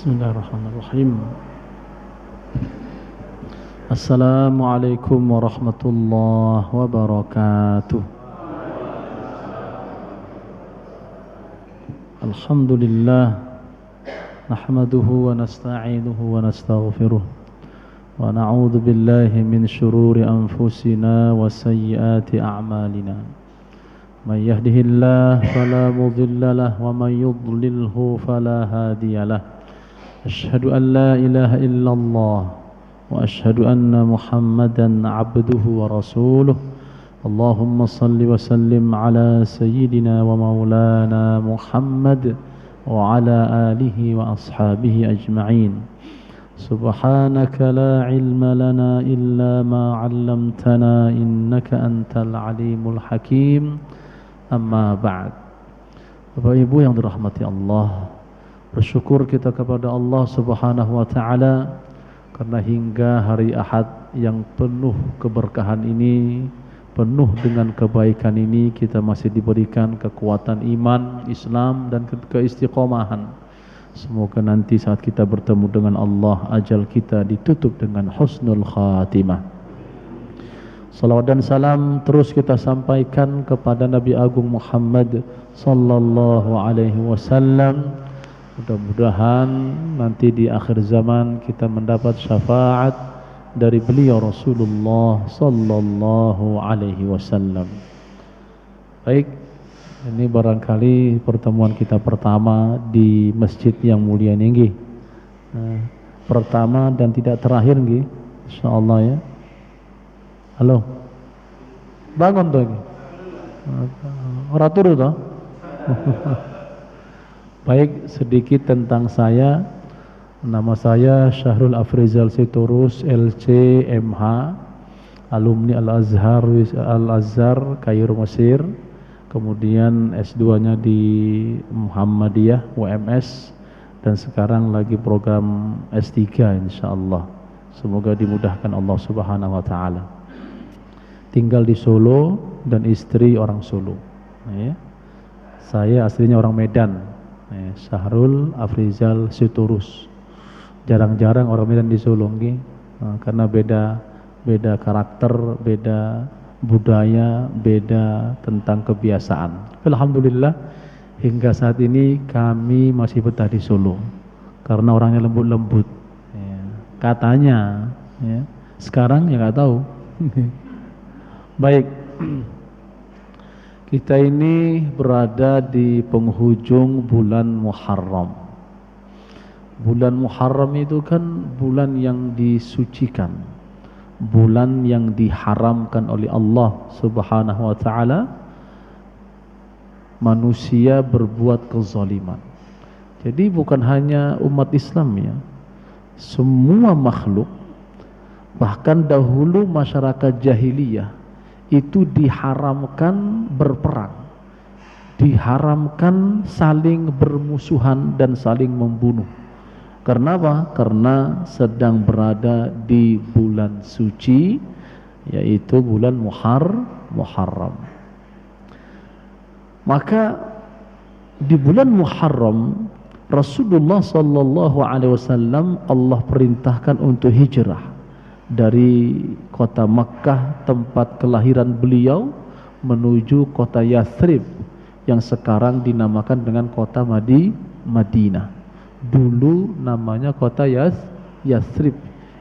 Bismillahirrahmanirrahim. Assalamualaikum warahmatullahi wabarakatuh. Alhamdulillah, nahmaduhu wa nasta'inuhu wa nastaghfiruh wa na'udzu billahi min shururi anfusina wa sayyiati a'malina. Man yahdihillahu fala mudilla lahu wa man yudlilhu fala hadiya lahu. Asyhadu an la ilaha illallah wa asyhadu anna Muhammadan abduhu wa rasuluh. Allahumma salli wa sallim ala sayyidina wa maulana Muhammad wa ala alihi wa ashabihi ajma'in. Subhanaka la ilma lana illa ma 'allamtana innaka antal alimul hakim. Amma ba'd. Bapak Ibu yang dirahmati Allah, bersyukur kita kepada Allah Subhanahu wa taala karena hingga hari Ahad yang penuh keberkahan ini, penuh dengan kebaikan ini, kita masih diberikan kekuatan iman, Islam dan keistiqomahan. Semoga nanti saat kita bertemu dengan Allah, ajal kita ditutup dengan husnul khatimah. Salawat dan salam terus kita sampaikan kepada Nabi Agung Muhammad sallallahu alaihi wasallam. Mudah-mudahan nanti di akhir zaman kita mendapat syafaat dari beliau Rasulullah sallallahu alaihi wasallam. Baik, ini barangkali pertemuan kita pertama di masjid yang mulia ini. Pertama dan tidak terakhir nggih, insyaallah ya. Halo. Bangun tuh. Ora turu toh? Baik, sedikit tentang saya. Nama saya Syahrul Afrizal Sitorus, LC, MH, alumni Al-Azhar, Kairo, Mesir. Kemudian S2-nya di Muhammadiyah, UMS, dan sekarang lagi program S3 insyaallah. Semoga dimudahkan Allah Subhanahu wa taala. Tinggal di Solo dan istri orang Solo. Ya. Saya aslinya orang Medan. Syahrul Afrizal Sitorus. Jarang-jarang orang Medan di Solo, karena beda karakter, beda budaya, beda tentang kebiasaan. Alhamdulillah hingga saat ini kami masih betah di Solo karena orangnya lembut-lembut. Katanya, sekarang ya nggak tahu. Baik, kita ini berada di penghujung bulan Muharram. Bulan Muharram itu kan bulan yang disucikan, bulan yang diharamkan oleh Allah Subhanahu wa taala manusia berbuat kezaliman. Jadi bukan hanya umat Islam ya, semua makhluk, bahkan dahulu masyarakat jahiliyah itu diharamkan berperang, diharamkan saling bermusuhan dan saling membunuh. Karena apa? Karena sedang berada di bulan suci, yaitu bulan Muharram. Maka di bulan Muharram Rasulullah sallallahu alaihi wasallam Allah perintahkan untuk hijrah dari kota Makkah tempat kelahiran beliau menuju kota Yathrib yang sekarang dinamakan dengan kota Madinah. Dulu namanya kota Yathrib,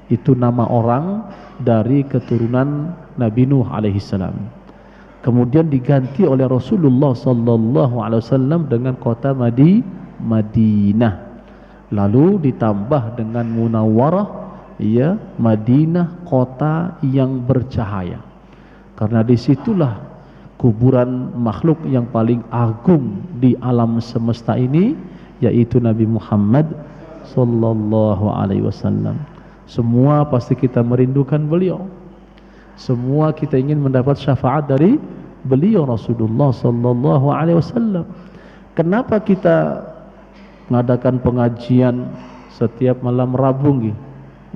itu nama orang dari keturunan Nabi Nuh alaihissalam. Kemudian diganti oleh Rasulullah sallallahu alaihi wasallam dengan kota Madinah. Lalu ditambah dengan Munawwarah, ya, Madinah, kota yang bercahaya. Karena disitulah kuburan makhluk yang paling agung di alam semesta ini, yaitu Nabi Muhammad sallallahu alaihi wasallam. Semua pasti kita merindukan beliau. Semua kita ingin mendapat syafaat dari beliau Rasulullah sallallahu alaihi wasallam. Kenapa kita mengadakan pengajian setiap malam Rabu gitu?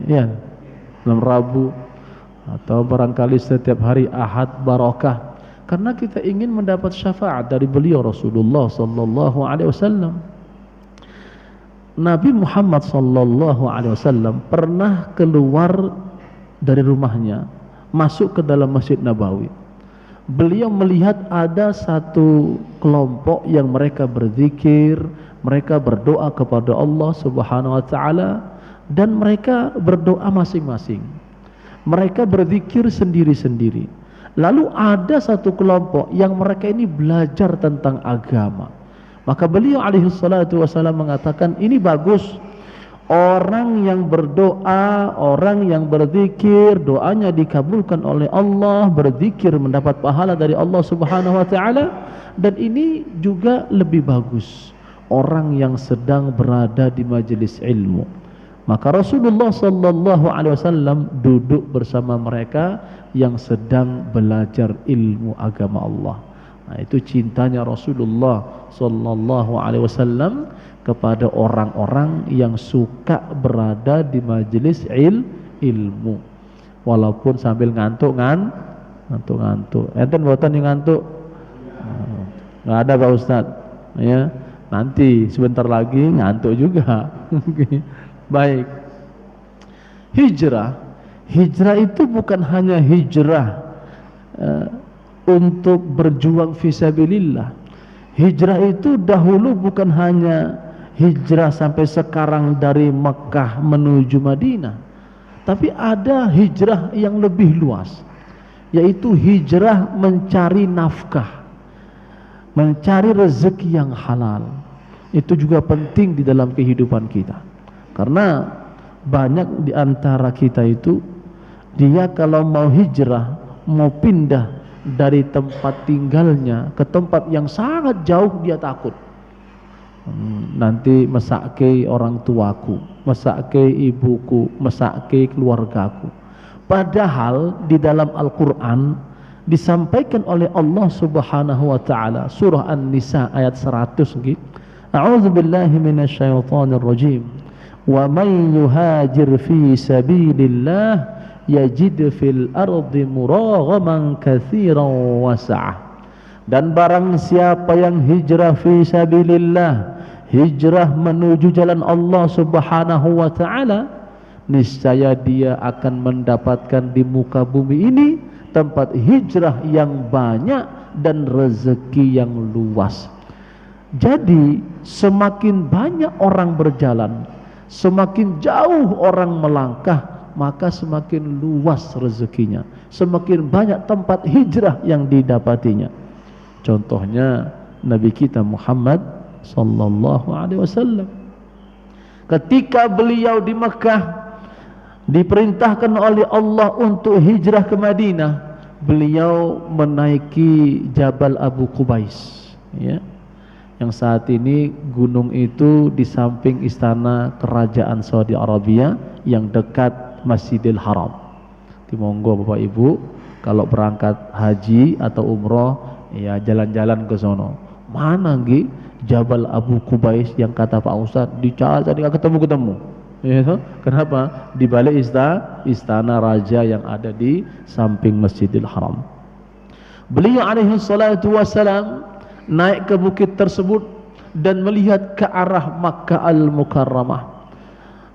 Ya, malam Rabu atau barangkali setiap hari Ahad Barakah, karena kita ingin mendapat syafaat dari beliau Rasulullah sallallahu alaihi wasallam. Nabi Muhammad sallallahu alaihi wasallam pernah keluar dari rumahnya, masuk ke dalam Masjid Nabawi. Beliau melihat ada satu kelompok yang mereka berzikir, mereka berdoa kepada Allah Subhanahu wa taala, dan mereka berdoa masing-masing. Mereka berzikir sendiri-sendiri. Lalu ada satu kelompok yang mereka ini belajar tentang agama. Maka beliau alaihi salatu wasallam mengatakan, ini bagus. Orang yang berdoa, orang yang berzikir, doanya dikabulkan oleh Allah, berzikir mendapat pahala dari Allah Subhanahu wa taala, dan ini juga lebih bagus orang yang sedang berada di majelis ilmu. Maka Rasulullah sallallahu alaihi wasallam duduk bersama mereka yang sedang belajar ilmu agama Allah. Nah, itu cintanya Rasulullah sallallahu alaihi wasallam kepada orang-orang yang suka berada di majelis ilmu, walaupun sambil ngantuk. Enten boten yang ngantuk? Nggak ada Pak Ustadz, ya. Nanti sebentar lagi ngantuk juga. Baik. Hijrah itu bukan hanya hijrah untuk berjuang fisabilillah. Hijrah itu dahulu bukan hanya hijrah sampai sekarang dari Mekah menuju Madinah, tapi ada hijrah yang lebih luas, yaitu hijrah mencari nafkah, mencari rezeki yang halal. Itu juga penting di dalam kehidupan kita, karena banyak di antara kita itu, dia kalau mau hijrah, mau pindah dari tempat tinggalnya ke tempat yang sangat jauh, dia takut. Nanti mesake orang tuaku, mesake ibuku, mesake keluargaku. Padahal di dalam Al-Quran disampaikan oleh Allah Subhanahu wa ta'ala, surah An-Nisa ayat 100, A'udzubillahi minasyaitonir rajim. Wa man yuhajir fi sabilillah yajid fil ardi muraghaman katsiran wasa'ah. Dan barang siapa yang hijrah fi sabilillah, hijrah menuju jalan Allah Subhanahu wa ta'ala, niscaya dia akan mendapatkan di muka bumi ini tempat hijrah yang banyak dan rezeki yang luas. Jadi semakin banyak orang berjalan, semakin jauh orang melangkah, maka semakin luas rezekinya, semakin banyak tempat hijrah yang didapatinya. Contohnya Nabi kita Muhammad sallallahu alaihi wasallam, ketika beliau di Mekah diperintahkan oleh Allah untuk hijrah ke Madinah, beliau menaiki Jabal Abu Qubais, ya, yang saat ini gunung itu di samping istana kerajaan Saudi Arabia yang dekat Masjidil Haram. Monggo Bapak Ibu kalau berangkat haji atau umroh, ya jalan-jalan ke sono. Mana nggih Jabal Abu Qubais yang kata Pak Ustadz dicari nggak ketemu. Ya, kenapa? Di balik istana raja yang ada di samping Masjidil Haram. Beliau alaihi salatu wassalam naik ke bukit tersebut dan melihat ke arah Makkah Al-Mukarramah,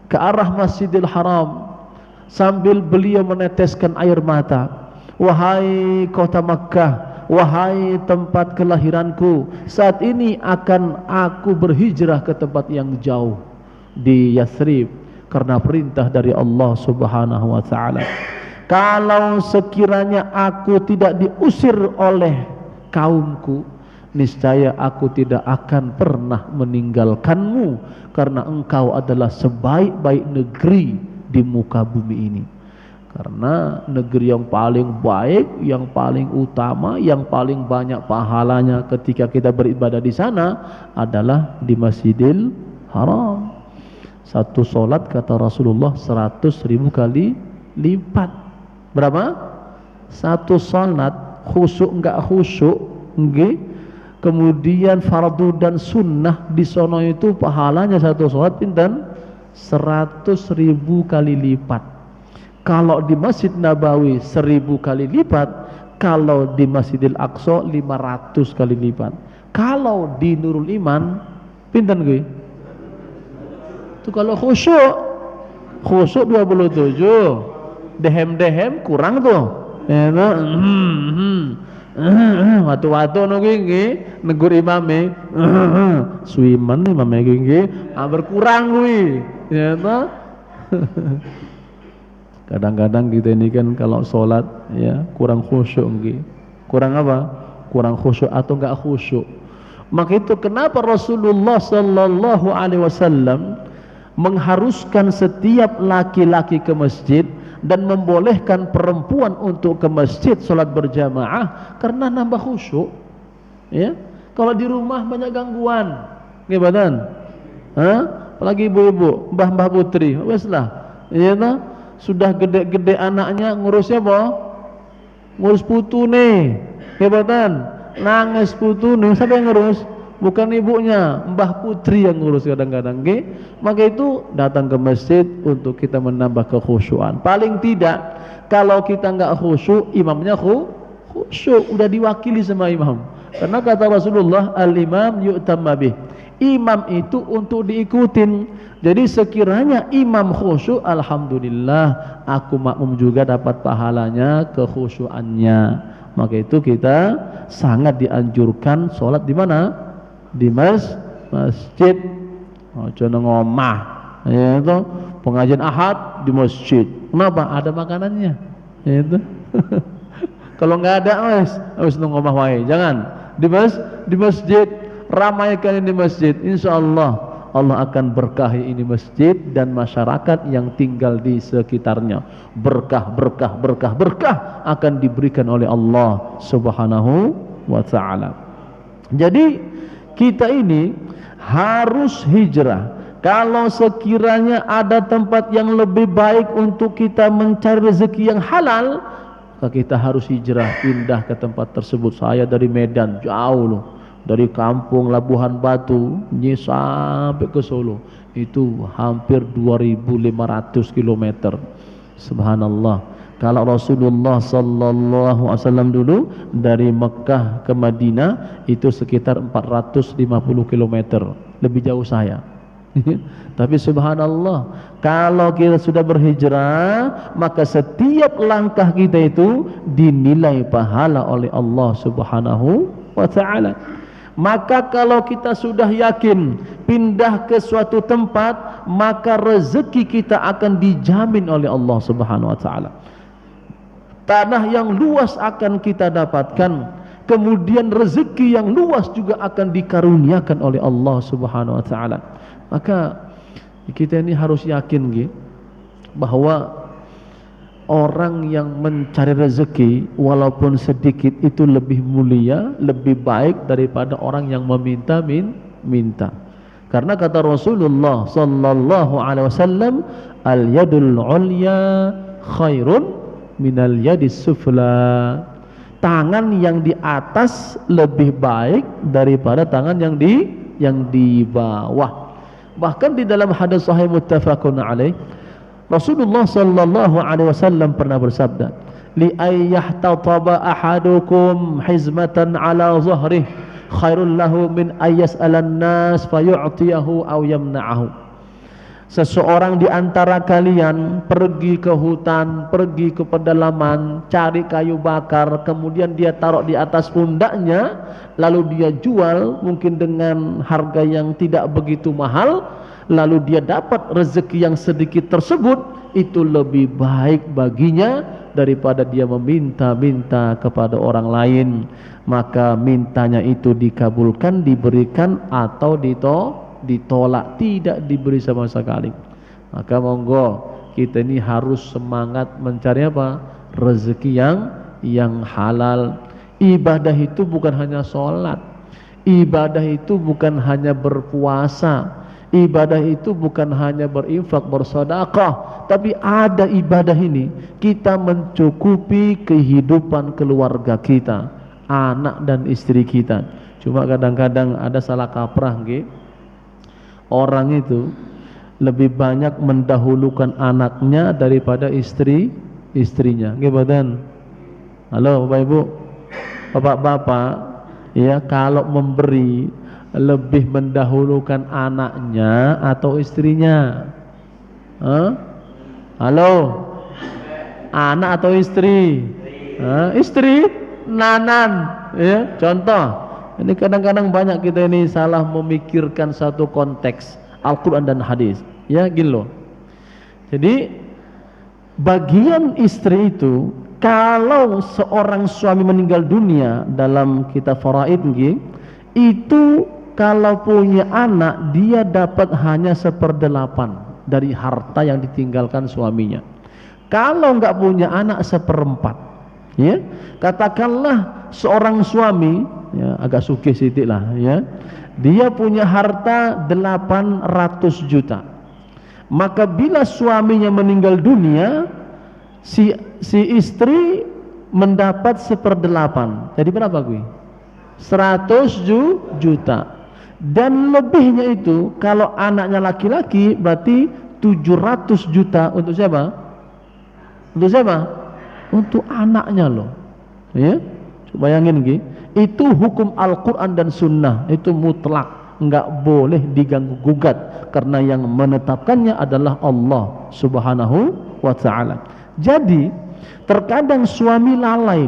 ke arah Masjidil Haram, sambil beliau meneteskan air mata. Wahai kota Makkah, wahai tempat kelahiranku, saat ini akan aku berhijrah ke tempat yang jauh di Yathrib karena perintah dari Allah Subhanahu wa ta'ala. Kalau sekiranya aku tidak diusir oleh kaumku, niscaya aku tidak akan pernah meninggalkanmu, karena engkau adalah sebaik-baik negeri di muka bumi ini. Karena negeri yang paling baik, yang paling utama, yang paling banyak pahalanya ketika kita beribadah di sana adalah di Masjidil Haram. Satu solat kata Rasulullah 100.000 kali lipat. Berapa? Satu solat khusyuk enggak khusyuk, nggih. Kemudian fardu dan sunnah di sono itu pahalanya satu solat pinten? 100.000 kali lipat. Kalau di Masjid Nabawi 1000 kali lipat, kalau di Masjidil Aqsa 500 kali lipat. Kalau di Nurul Iman pinten gue? Itu kalau khusyuk 27. Dehem kurang tuh. Ya, watu-watu nunggu negur imame, suiman imame gini, berkurang gue, ya toh. Kadang-kadang kita ini kan kalau sholat ya kurang khusyuk nggih. Kurang apa? Kurang khusyuk atau enggak khusyuk. Maka itu kenapa Rasulullah sallallahu alaihi wasallam mengharuskan setiap laki-laki ke masjid dan membolehkan perempuan untuk ke masjid sholat berjamaah karena nambah khusyuk. Ya, kalau di rumah banyak gangguan, gimana? Apalagi ibu-ibu, mbah-mbah putri, weslah, ya toh, sudah gede-gede anaknya ngurusnya apa? Ngurus putu nih, gimana? Nangis putu nih, siapa yang ngurus? Bukan ibunya, mbah putri yang ngurus kadang-kadang. Maka itu datang ke masjid untuk kita menambah kekhusyuan. Paling tidak kalau kita nggak khusyuk, imamnya khusyuk, udah diwakili sama imam. Karena kata Rasulullah, al-imam yu'tamma bih. Imam itu untuk diikutin. Jadi sekiranya imam khusyuk, alhamdulillah, aku makmum juga dapat pahalanya, kekhusyuannya. Maka itu kita sangat dianjurkan sholat di mana? Di masjid. Jangan ngomah. Ya itu pengajian Ahad di masjid. Kenapa? Ada makanannya. Ya itu. Kalau nggak ada, harus ngomah wae. Jangan di masjid. Ramaikan ini masjid. Insya Allah Allah akan berkahi ini masjid dan masyarakat yang tinggal di sekitarnya. Berkah akan diberikan oleh Allah Subhanahu wa ta'ala. Jadi kita ini harus hijrah. Kalau sekiranya ada tempat yang lebih baik untuk kita mencari rezeki yang halal, maka kita harus hijrah, pindah ke tempat tersebut. Saya dari Medan, jauh loh, dari kampung Labuhan Batu sampai ke Solo, itu hampir 2500 km. Subhanallah. Kalau Rasulullah sallallahu alaihi wasallam dulu dari Mekah ke Madinah itu sekitar 450 km, lebih jauh saya. Tapi subhanallah, kalau kita sudah berhijrah, maka setiap langkah kita itu dinilai pahala oleh Allah Subhanahu wa ta'ala. Maka kalau kita sudah yakin pindah ke suatu tempat, maka rezeki kita akan dijamin oleh Allah Subhanahu wa ta'ala. Tanah yang luas akan kita dapatkan, kemudian rezeki yang luas juga akan dikaruniakan oleh Allah Subhanahu wa ta'ala. Maka kita ini harus yakin bahwa orang yang mencari rezeki walaupun sedikit itu lebih mulia, lebih baik daripada orang yang minta. Karena kata Rasulullah sallallahu alaihi wasallam, al yadul ulya khairun minal yadis sufla. Tangan yang di atas lebih baik daripada tangan yang di bawah. Bahkan di dalam hadis sahih muttafaqun alaih, Rasulullah sallallahu alaihi wasallam pernah bersabda, li ayyahtataba ahadukum hizmatan ala zahrihi khairul lahu min ayyas'alan nas fayu'tiyahu aw yamna'ahu. Seseorang di antara kalian pergi ke hutan, pergi ke pedalaman, cari kayu bakar, kemudian dia taruh di atas pundaknya, lalu dia jual mungkin dengan harga yang tidak begitu mahal, lalu dia dapat rezeki yang sedikit tersebut, itu lebih baik baginya daripada dia meminta-minta kepada orang lain. Maka mintanya itu dikabulkan, diberikan atau ditolak, tidak diberi sama sekali. Maka monggo kita ini harus semangat mencari apa? Rezeki yang halal. Ibadah itu bukan hanya sholat, ibadah itu bukan hanya berpuasa, ibadah itu bukan hanya berinfak, bersedekah, tapi ada ibadah ini kita mencukupi kehidupan keluarga kita, anak dan istri kita. Cuma kadang-kadang ada salah kaprah orang itu lebih banyak mendahulukan anaknya daripada istrinya. Gimana? Halo Bapak Ibu, Bapak-bapak, ya, kalau memberi lebih mendahulukan anaknya atau istrinya? Halo, anak atau istri? Istri, nanan, ya. Contoh, ini kadang-kadang banyak kita ini salah memikirkan satu konteks Al-Quran dan hadis, ya gini loh. Jadi bagian istri itu, kalau seorang suami meninggal dunia dalam kitab faraid itu, kalau punya anak dia dapat hanya 1/8 dari harta yang ditinggalkan suaminya. Kalau nggak punya anak 1/4, ya. Katakanlah seorang suami, ya, agak sugih sedikit lah, ya, dia punya harta 800 juta. Maka bila suaminya meninggal dunia, si istri mendapat 1/8. Jadi berapa gue? 100 juta. Dan lebihnya itu kalau anaknya laki-laki berarti 700 juta untuk siapa? Untuk siapa? Untuk anaknya loh. Ya, coba bayangin gitu. Itu hukum Al-Quran dan Sunnah, itu mutlak, nggak boleh diganggu gugat, karena yang menetapkannya adalah Allah Subhanahu wa ta'ala. Jadi terkadang suami lalai,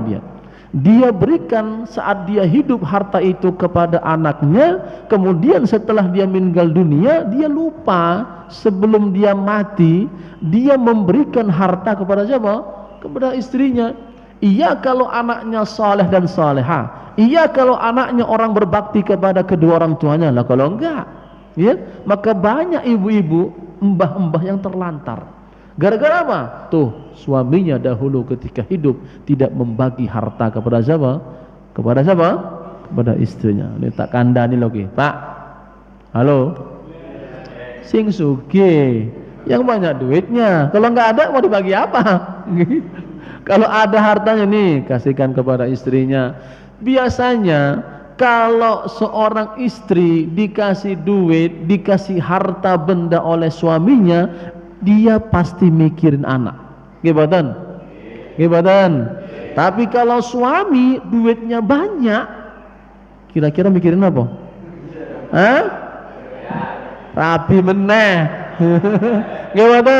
dia berikan saat dia hidup harta itu kepada anaknya, kemudian setelah dia meninggal dunia dia lupa sebelum dia mati dia memberikan harta kepada siapa? Kepada istrinya. Iya kalau anaknya saleh dan salehah, iya kalau anaknya orang berbakti kepada kedua orang tuanya. Lah kalau enggak, ya, maka banyak ibu-ibu, mbah-mbah yang terlantar. Gara-gara apa? Tuh, suaminya dahulu ketika hidup tidak membagi harta kepada siapa? Kepada siapa? Kepada istrinya. Ini tak kandani lagi, Pak. Halo. Sing sugih, yang banyak duitnya. Kalau nggak ada mau dibagi apa? Kalau ada hartanya nih, kasihkan kepada istrinya. Biasanya kalau seorang istri dikasih duit, dikasih harta benda oleh suaminya, dia pasti mikirin anak. Gimana? Gimana? Tapi kalau suami duitnya banyak, kira-kira mikirin apa? Hah? Rapi meneh. Gimana?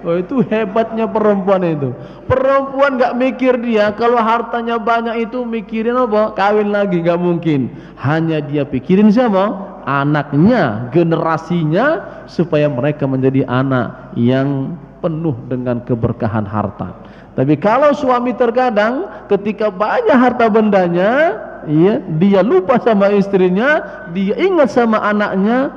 Oh, itu hebatnya perempuan itu. Perempuan nggak mikir dia kalau hartanya banyak itu mikirin apa? Kawin lagi nggak mungkin. Hanya dia pikirin siapa? Anaknya, generasinya, supaya mereka menjadi anak yang penuh dengan keberkahan harta. Tapi kalau suami terkadang ketika banyak harta bendanya, iya, dia lupa sama istrinya, dia ingat sama anaknya,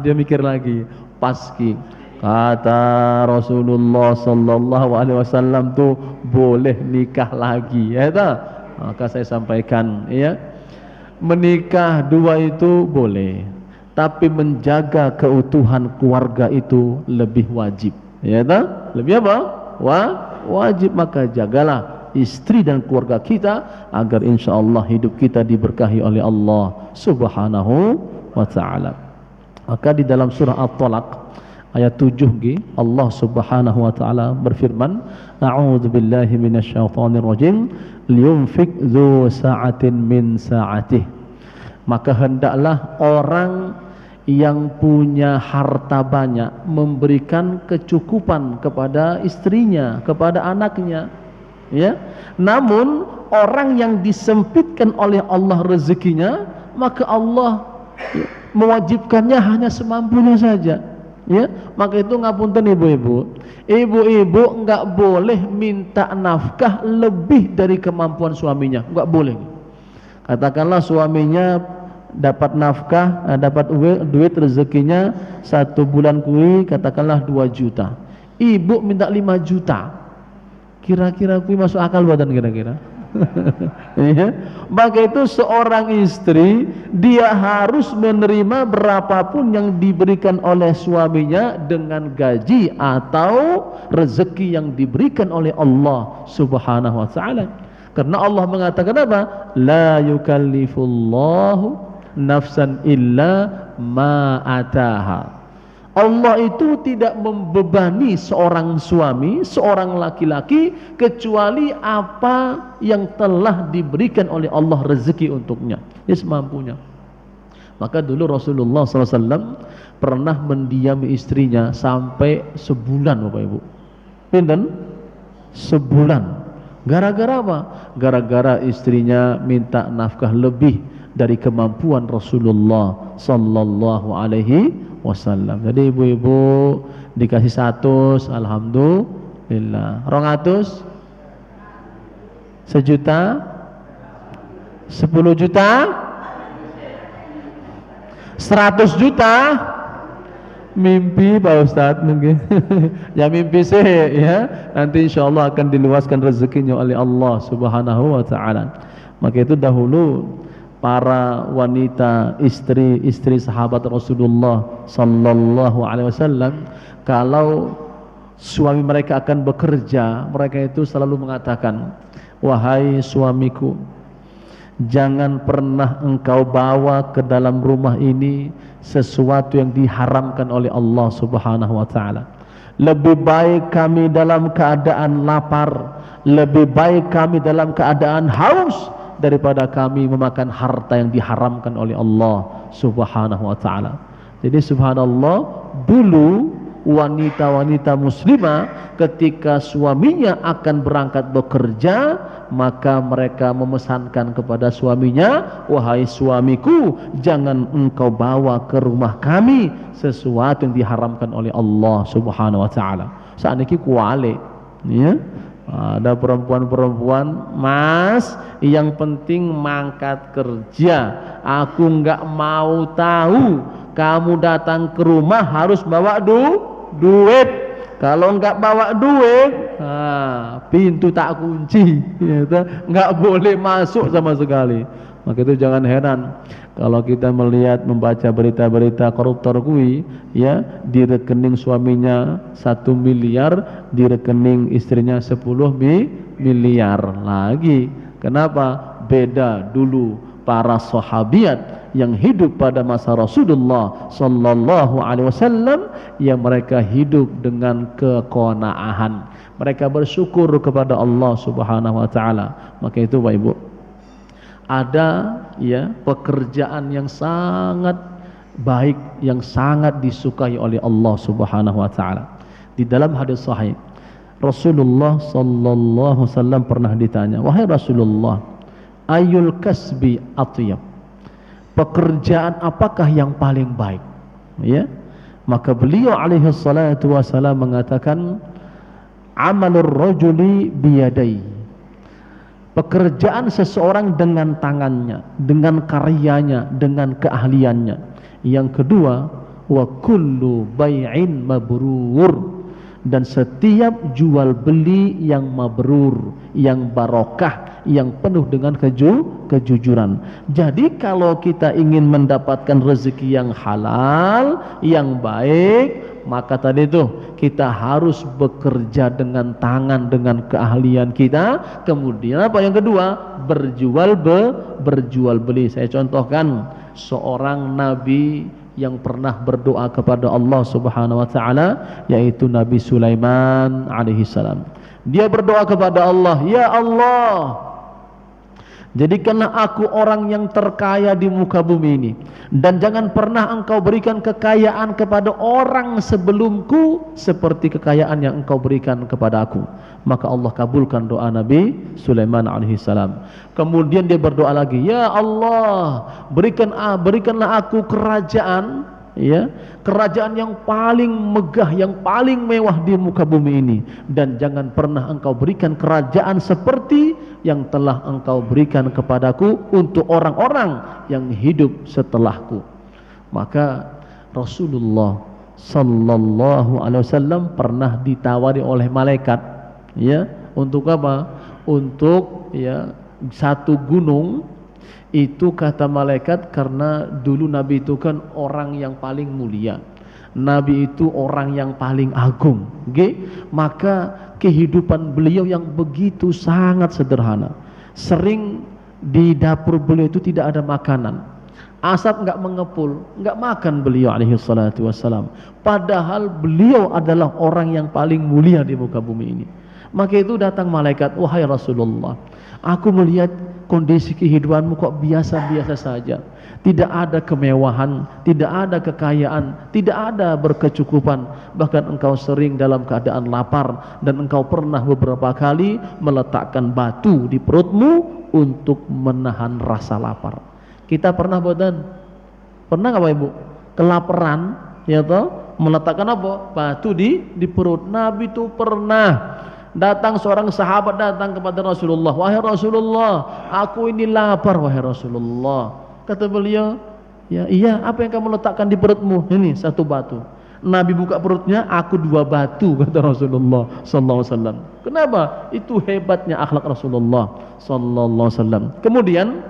dia mikir lagi. Paski kata Rasulullah sallallahu alaihi wasallam tuh boleh nikah lagi, ya tak? Maka saya sampaikan, ya, menikah dua itu boleh, tapi menjaga keutuhan keluarga itu lebih wajib, ya tak? Lebih apa? Wajib. Maka jagalah istri dan keluarga kita agar insyaallah hidup kita diberkahi oleh Allah Subhanahu wa ta'ala. Maka di dalam surah At-Talaq ayat 7 Allah Subhanahu wa ta'ala berfirman, a'udzubillahi minasyaitonir rajim, liyunfik dzu sa'atin min sa'atih. Maka hendaklah orang yang punya harta banyak memberikan kecukupan kepada istrinya, kepada anaknya, ya. Namun orang yang disempitkan oleh Allah rezekinya, maka Allah mewajibkannya hanya semampunya saja, ya. Maka itu ngapunten ibu-ibu, nggak boleh minta nafkah lebih dari kemampuan suaminya, nggak boleh. Katakanlah suaminya dapat nafkah, dapat duit rezekinya 1 bulan kui katakanlah 2 juta, ibu minta 5 juta, kira-kira kui masuk akal badan kira-kira? Ya. Maka itu seorang istri dia harus menerima berapapun yang diberikan oleh suaminya dengan gaji atau rezeki yang diberikan oleh Allah Subhanahu wa ta'ala. Karena Allah mengatakan apa? La yukallifullahu nafsan illa ma ataha. Allah itu tidak membebani seorang suami, seorang laki-laki, kecuali apa yang telah diberikan oleh Allah rezeki untuknya, ya semampunya. Maka dulu Rasulullah SAW pernah mendiami istrinya sampai sebulan, Bapak Ibu. Pinten? Sebulan. Gara-gara apa? Gara-gara istrinya minta nafkah lebih dari kemampuan Rasulullah sallallahu alaihi wasallam. Jadi ibu-ibu dikasih 100, alhamdulillah. 200, 1 juta, 10 juta, 100 juta. Mimpi Pak Ustadz mungkin. Ya mimpi sih ya. Nanti insya Allah akan diluaskan rezekinya oleh Allah Subhanahu wa ta'ala. Maka itu dahulu para wanita, istri sahabat Rasulullah sallallahu alaihi wasallam, kalau suami mereka akan bekerja, mereka itu selalu mengatakan, wahai suamiku, jangan pernah engkau bawa ke dalam rumah ini sesuatu yang diharamkan oleh Allah Subhanahu wa ta'ala. Lebih baik kami dalam keadaan lapar, lebih baik kami dalam keadaan haus, daripada kami memakan harta yang diharamkan oleh Allah Subhanahu wa ta'ala. Jadi subhanallah, dulu wanita-wanita muslimah ketika suaminya akan berangkat bekerja, maka mereka memesankan kepada suaminya, wahai suamiku, jangan engkau bawa ke rumah kami sesuatu yang diharamkan oleh Allah Subhanahu wa ta'ala. Saat ini kuali, ya. Ada perempuan-perempuan, mas, yang penting mangkat kerja, aku nggak mau tahu kamu datang ke rumah harus bawa duit. Kalau nggak bawa duit, pintu tak kunci, nggak boleh masuk sama sekali. Maka itu jangan heran kalau kita melihat, membaca berita-berita koruptor kui, ya, di rekening suaminya 1 miliar, di rekening istrinya 10 miliar lagi. Kenapa? Beda dulu para sahabiat yang hidup pada masa Rasulullah sallallahu alaihi wasallam, yang mereka hidup dengan keqanaahan. Mereka bersyukur kepada Allah Subhanahu wa taala. Maka itu Bapak Ibu, ada ya pekerjaan yang sangat baik, yang sangat disukai oleh Allah Subhanahu wa taala. Di dalam hadis sahih, Rasulullah sallallahu alaihi wasallam pernah ditanya, wahai Rasulullah, ayul kasbi atyab, pekerjaan apakah yang paling baik? Ya, maka beliau alaihi salatu wasallam mengatakan, amalur rajuli biyadai, pekerjaan seseorang dengan tangannya, dengan karyanya, dengan keahliannya. Yang kedua, wa kullu bai'in mabrur, dan setiap jual beli yang mabrur, yang barokah, yang penuh dengan kejujuran. Jadi kalau kita ingin mendapatkan rezeki yang halal, yang baik, maka tadi itu kita harus bekerja dengan tangan, dengan keahlian kita. Kemudian apa yang kedua? Berjual beli. Saya contohkan seorang nabi yang pernah berdoa kepada Allah Subhanahu wa taala, yaitu Nabi Sulaiman alaihi salam. Dia berdoa kepada Allah, ya Allah, jadikanlah aku orang yang terkaya di muka bumi ini, dan jangan pernah engkau berikan kekayaan kepada orang sebelumku seperti kekayaan yang engkau berikan kepada aku. Maka Allah kabulkan doa Nabi Sulaiman alaihi salam. Kemudian dia berdoa lagi, ya Allah, berikanlah aku kerajaan, ya, kerajaan yang paling megah, yang paling mewah di muka bumi ini, dan jangan pernah engkau berikan kerajaan seperti yang telah engkau berikan kepadaku untuk orang-orang yang hidup setelahku. Maka Rasulullah sallallahu alaihi wasallam pernah ditawari oleh malaikat, ya, untuk apa? Untuk ya satu gunung. Itu kata malaikat, karena dulu Nabi itu kan orang yang paling mulia, Nabi itu orang yang paling agung, okay? Maka kehidupan beliau yang begitu sangat sederhana. Sering di dapur beliau itu tidak ada makanan, Asap nggak mengepul, nggak makan beliau alaihi salatu wassalam. Padahal beliau adalah orang yang paling mulia di muka bumi ini. Maka itu datang malaikat, wahai Rasulullah, aku melihat kondisi kehidupanmu kok biasa-biasa saja. Tidak ada kemewahan, tidak ada kekayaan, tidak ada berkecukupan. Bahkan engkau sering dalam keadaan lapar, dan engkau pernah beberapa kali meletakkan batu di perutmu untuk menahan rasa lapar. Kita pernah bodan? Pernah nggak Bapak Ibu? Kelaparan, ya toh, meletakkan apa? Batu di perut. Nabi itu pernah. Datang seorang sahabat datang kepada Rasulullah, wahai Rasulullah, aku ini lapar wahai Rasulullah. Kata beliau, ya iya, apa yang kamu letakkan di perutmu? Ini satu batu. Nabi buka perutnya, aku dua batu, kata Rasulullah sallallahu alaihi wasallam. Kenapa? Itu hebatnya akhlak Rasulullah sallallahu alaihi wasallam. Kemudian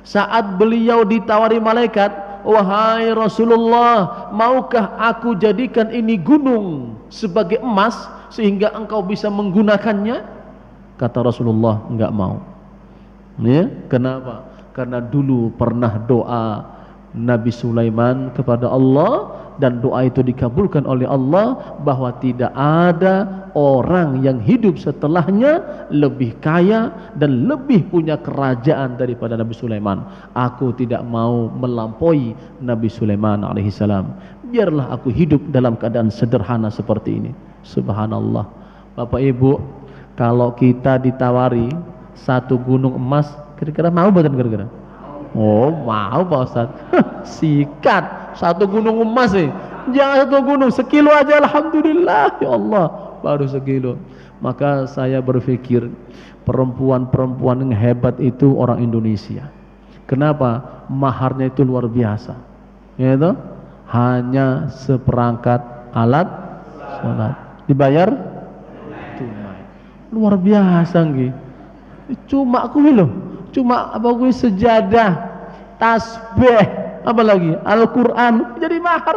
saat beliau ditawari malaikat, wahai Rasulullah, maukah aku jadikan ini gunung sebagai emas sehingga engkau bisa menggunakannya? Kata Rasulullah, enggak mau. Ya, kenapa? Karena dulu pernah doa Nabi Sulaiman kepada Allah, dan doa itu dikabulkan oleh Allah, bahwa tidak ada orang yang hidup setelahnya lebih kaya dan lebih punya kerajaan daripada Nabi Sulaiman. Aku tidak mau melampaui Nabi Sulaiman alaihissalam. Biarlah aku hidup dalam keadaan sederhana seperti ini. Subhanallah. Bapak Ibu, kalau kita ditawari satu gunung emas, kira-kira mau bukan kira-kira? Oh, mau Pak Ustaz. Sikat satu gunung emas sih. Jangan satu gunung, sekilo aja alhamdulillah. Ya Allah, baru sekilo. Maka saya berpikir perempuan-perempuan yang hebat itu orang Indonesia. Kenapa? Maharnya itu luar biasa. Ya itu? Hanya seperangkat alat sholat. Dibayar tunai. Luar biasa nggih. Cuma aku loh. Cuma apa gue sejadah, tasbih, apa lagi? Al-Quran jadi mahar.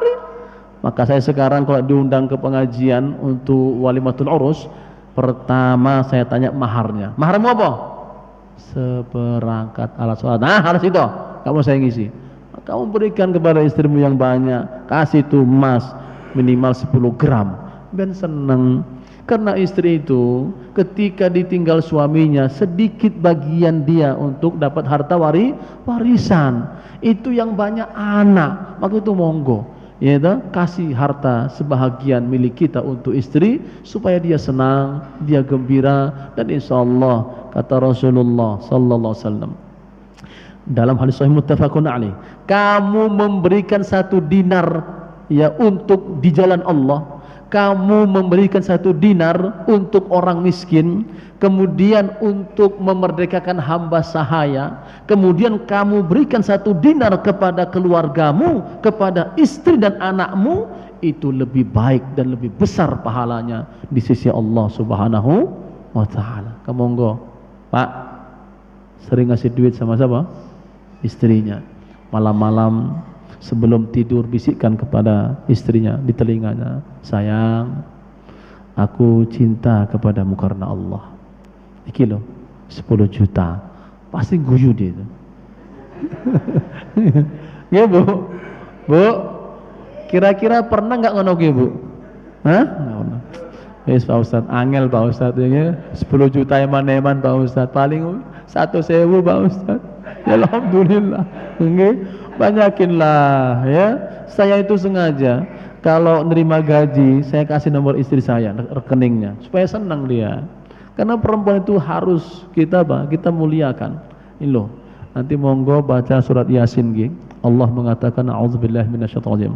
Maka saya sekarang kalau diundang ke pengajian untuk walimatul urus, pertama saya tanya maharnya. Maharmu apa? Seperangkat alat sholat. Nah, harus itu. Kamu saya ngisi. Kamu berikan kepada istrimu yang banyak. Kasih tuh emas minimal 10 gram. Ben seneng. Karena istri itu ketika ditinggal suaminya, sedikit bagian dia untuk dapat harta warisan. Itu yang banyak anak. Maka itu monggo, ya itu, kasih harta sebahagian milik kita untuk istri supaya dia senang, dia gembira, dan insya Allah kata Rasulullah sallallahu alaihi wasallam dalam hadis sahih muttafaqun alaih, kamu memberikan 1 dinar ya untuk di jalan Allah, kamu memberikan 1 dinar untuk orang miskin, kemudian untuk memerdekakan hamba sahaya, kemudian kamu berikan 1 dinar kepada keluargamu, kepada istri dan anakmu, itu lebih baik dan lebih besar pahalanya di sisi Allah Subhanahu wa ta'ala. Monggo Pak, sering ngasih duit sama siapa? Istrinya. Malam-malam sebelum tidur bisikkan kepada istrinya di telinganya, sayang, aku cinta kepadamu karena Allah. Iki loh 10 juta. Pasti guyu dia itu. Ya Bu, Bu, kira-kira pernah nggak ngono ki Bu? Hah? Nggak. Wis Pak Ustad, angel Pak Ustad ya. 10 juta eman-eman Pak Ustad, paling 1.000 Pak Ustad. Ya alhamdulillah. Nggih. Banyakinlah ya. Saya itu sengaja kalau nerima gaji saya kasih nomor istri saya, rekeningnya, supaya senang dia. Karena perempuan itu harus kita muliakan. Ini loh. Nanti monggo baca surat Yasin nggih. Allah mengatakan a'udzubillahi minasyaitonir rajim.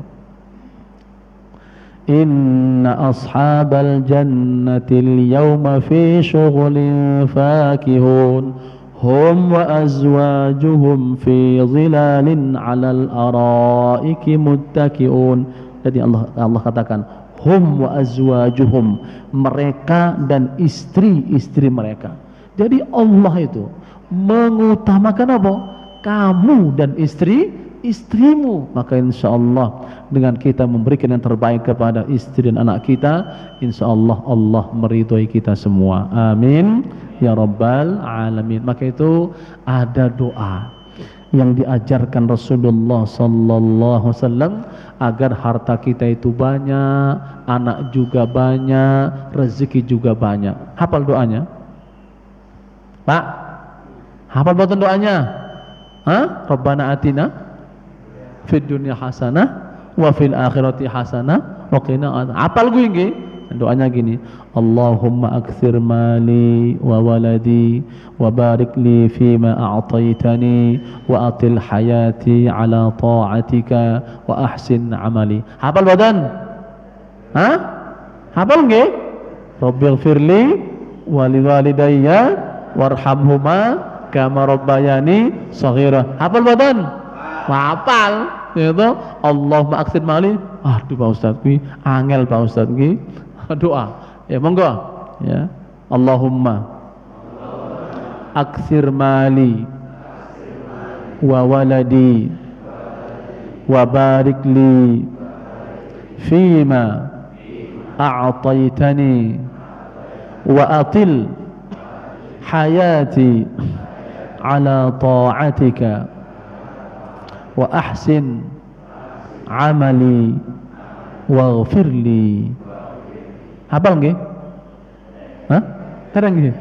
Inna ashabal jannati al-yawma fi syughulin fakihun. Hum wa azwajuhum fi zilalin 'alal araiki muttaqiun. Jadi Allah katakan hum wa azwajuhum, mereka dan istri-istri mereka. Jadi Allah itu mengutamakan apa? Kamu dan istrimu. Maka insyaallah dengan kita memberikan yang terbaik kepada istri dan anak kita, insyaallah Allah meridhoi kita semua. Amin ya rabbal alamin. Maka itu ada doa yang diajarkan Rasulullah sallallahu alaihi wasallam agar harta kita itu banyak, anak juga banyak, rezeki juga banyak. Hafal doanya? Pak, hafal betul doanya? Hah? Rabbana atina fid dunya hasanah wa fil akhirati hasanah wa qina adzabannar. Hafal gue nggih? Doanya gini, Allahumma aktsir mali wa waladi wa barik li fima a'taitani wa atil hayati ala ta'atika wa ahsin amali. Hafal badan? Hah? Hafal nggih? Rabbighfirli wa liwalidayya warhamhuma kama rabbayani shaghira. Hafal badan? Hafal. Itu Allahumma aktsir mali. Aduh Pak Ustaz ki angel Pak Ustaz ki. Doa ya monggo ya. Allahumma aktsir mali wa waladi wa barik li fima a'taitani wa atil hayati ala ta'atika wa ahsin amali waghfir li. Hafal nggih? Hah? Terang nggih?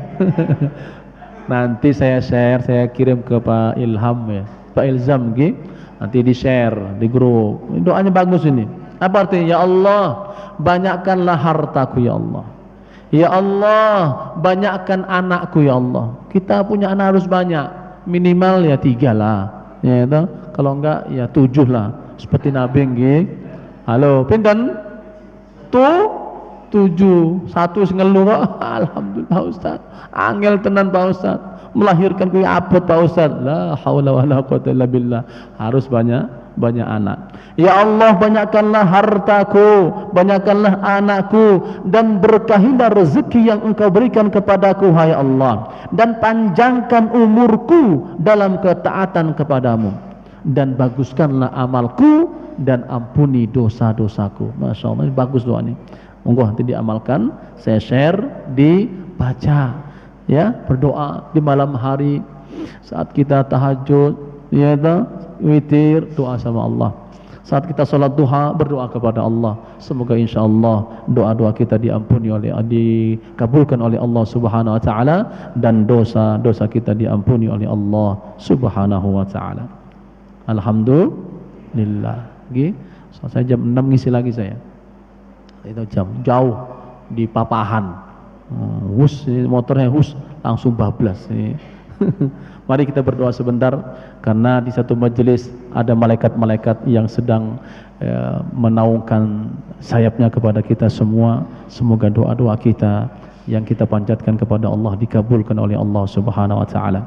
Nanti saya share, saya kirim ke Pak Ilham ya. Pak Ilzam nggih. Nanti di-share di grup. Doanya bagus ini. Apa artinya? Ya Allah, banyakkanlah hartaku ya Allah. Ya Allah, banyakkan anakku ya Allah. Kita punya anak harus banyak. Minimal ya 3 lah. Ya itu. Kalau enggak ya 7 lah. Seperti Nabi nggih. Halo, pinten? 7, 1 ngelu kok. Alhamdulillah Pak Ustaz. Angel tenan Pak Ustaz. Melahirkan kuwi abot Pak Ustaz. La haula wala quwata illa billah. Harus banyak anak. Ya Allah, banyakkanlah hartaku, banyakkanlah anakku, dan berkahilah rezeki yang Engkau berikan kepadaku hai Allah, dan panjangkan umurku dalam ketaatan kepadamu, dan baguskanlah amalku dan ampuni dosa-dosaku. Masya Allah, ini bagus doa ini. Monggo nanti diamalkan, saya share, dibaca ya, berdoa di malam hari saat kita tahajud ya, witir, doa sama Allah. Saat kita sholat duha, berdoa kepada Allah. Semoga insya Allah doa-doa kita dikabulkan oleh Allah Subhanahu Wa Taala, dan dosa-dosa kita diampuni oleh Allah Subhanahu Wa Taala. Alhamdulillah. Saya jam 6 ngisi lagi saya. Itu jam jauh di Papahan. Hus, motornya hus langsung bablas. Mari kita berdoa sebentar, karena di satu majelis ada malaikat-malaikat yang sedang menaungkan sayapnya kepada kita semua. Semoga doa-doa kita yang kita panjatkan kepada Allah dikabulkan oleh Allah Subhanahu Wa Taala.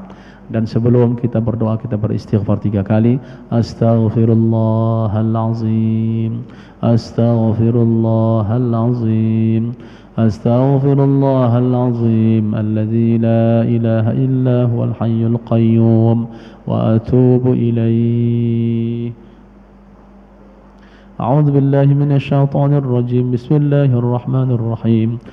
Dan sebelum kita berdoa, kita beristighfar 3 kali. Astaghfirullahalazim, astaghfirullahalazim, astaghfirullahalazim alladzi la ilaha illa huwal hayyul qayyum wa atubu ilaih. A'udzu billahi minasy syaithanir rajim. Bismillahirrahmanirrahim.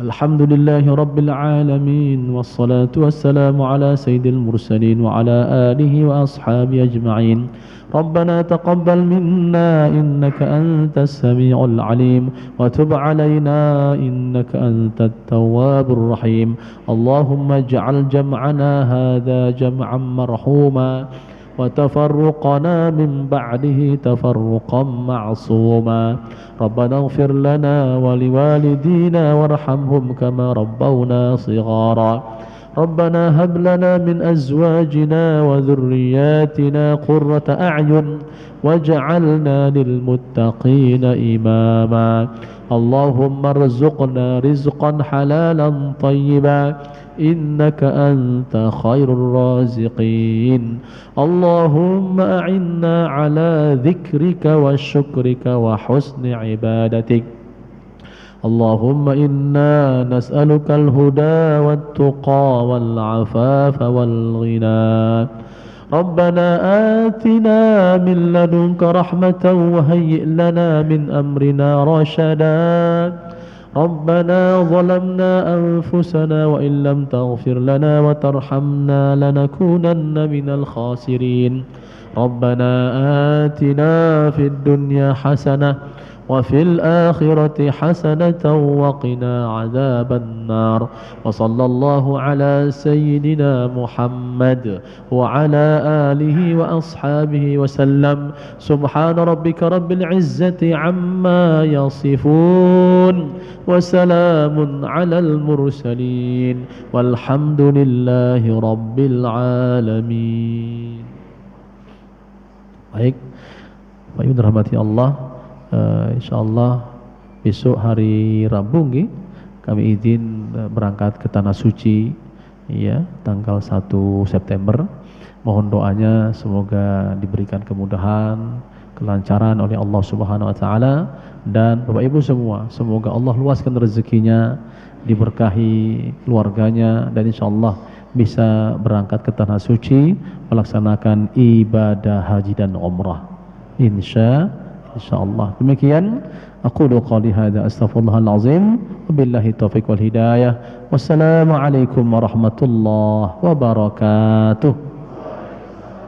Alhamdulillahi rabbil alamin, wassalatu wassalamu ala sayyidil mursalin wa ala alihi wa ashabi ajma'in. Rabbana taqabbal minna innaka antas sami'ul alim wa tub alaina innaka antat tawwabur rahim. Allahumma ij'al jam'ana hadha jam'an marhuma وتفرقنا من بعده تفرقا معصوما. ربنا اغفر لنا ولوالدينا وارحمهم كما ربونا صغارا. ربنا هب لنا من أزواجنا وذرياتنا قرة أعين واجعلنا للمتقين إماما. اللهم ارزقنا رزقا حلالا طيبا إنك أنت خير الرازقين. اللهم أعنا على ذكرك وشكرك وحسن عبادتك. اللهم إنا نسألك الهدى والتقى والعفاف والغنى. ربنا آتنا من لدنك رحمة وهيئ لنا من أمرنا رشدا. ربنا ظلمنا أنفسنا وإن لم تغفر لنا وترحمنا لنكونن من الخاسرين ربنا آتنا في الدنيا حسنة وفي الآخرة حسنة وقنا عذاب النار وصلى الله على سيدنا محمد وعلى آله وأصحابه وسلم سبحان ربك رب العزة عما يصفون وسلام على المرسلين والحمد لله رب العالمين. Baik, Pak Ibu dirahmati Allah, insyaallah besok hari Rabu nggih kami izin berangkat ke Tanah Suci ya, tanggal 1 September. Mohon doanya semoga diberikan kemudahan, kelancaran oleh Allah Subhanahu wa taala, dan Bapak Ibu semua semoga Allah luaskan rezekinya, diberkahi keluarganya, dan insyaallah bisa berangkat ke Tanah Suci melaksanakan ibadah haji dan umrah insyaallah. Demikian aqulu qouli hadza astaghfirullahal azim wabillahi taufiq wal hidayah. Wassalamu alaikum warahmatullahi wabarakatuh.